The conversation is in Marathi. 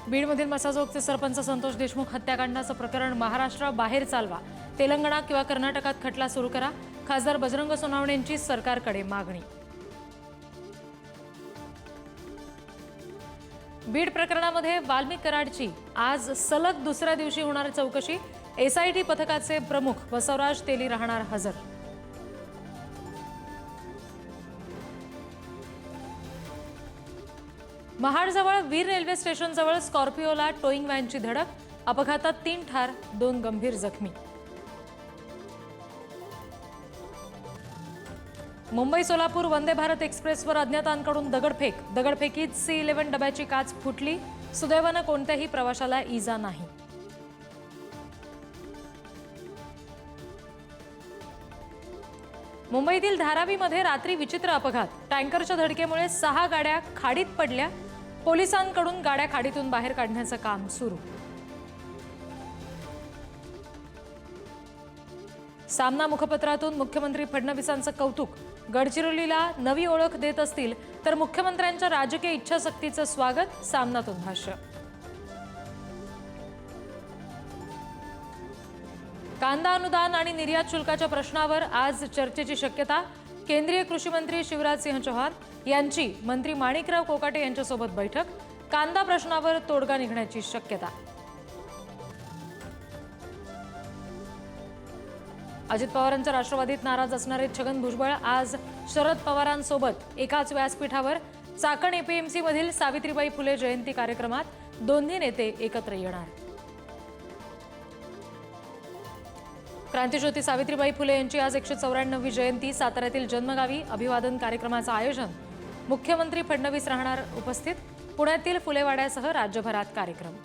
बीडमधील मसाजोगचे सरपंच संतोष देशमुख हत्याकांडाचं प्रकरण महाराष्ट्राबाहेर चालवा, तेलंगणा किंवा कर्नाटकात खटला सुरू करा, खासदार बजरंग सोनवणेंची सरकारकडे मागणी। बीड प्रकरणामध्ये वाल्मिक कराडची आज सलग दुसऱ्या दिवशी होणार चौकशी, एसआयटी पथकाचे प्रमुख बसवराज तेली राहणार हजर। महाडजवळ वीर रेल्वे स्टेशनजवळ स्कॉर्पिओला टोईंग व्हॅनची धडक, अपघातात 3 ठार 2 गंभीर जखमी। मुंबई सोलापूर वंदे भारत एक्सप्रेसवर अज्ञातांकडून दगडफेकीत C11 डब्याची काच फुटली, सुदैवानं कोणत्याही प्रवाशाला इजा नाही। मुंबईतील धारावीमध्ये रात्री विचित्र अपघात, टँकरच्या धडकेमुळे 6 गाड्या खाडीत पडल्या, पोलिसांकडून गाड्या खाडीतून बाहेर काढण्याचं काम सुरू। सामना मुखपत्रातून मुख्यमंत्री फडणवीसांचं कौतुक, गडचिरोलीला नवी ओळख देत असतील तर मुख्यमंत्र्यांच्या राजकीय इच्छाशक्तीचं स्वागत, सामनातून भाष्य। कांदा अनुदान आणि निर्यात शुल्काच्या प्रश्नावर आज चर्चेची शक्यता, केंद्रीय कृषी मंत्री शिवराज सिंह चौहान यांची मंत्री माणिकराव कोकाटे यांच्यासोबत बैठक, कांदा प्रश्नावर तोडगा निघण्याची शक्यता। अजित पवारांच्या राष्ट्रवादीत नाराज असणारे छगन भुजबळ आज शरद पवारांसोबत एकाच व्यासपीठावर, चाकण एपीएमसी मधील सावित्रीबाई फुले जयंती कार्यक्रमात दोन्ही नेते एकत्र येणार। क्रांतिज्योती सावित्रीबाई फुले यांची आज 194वी जयंती, साताऱ्यातील जन्मगावी अभिवादन कार्यक्रमाचं आयोजन, मुख्यमंत्री फडणवीस राहणार उपस्थित, पुण्यातील फुलेवाड्यासह राज्यभरात कार्यक्रम।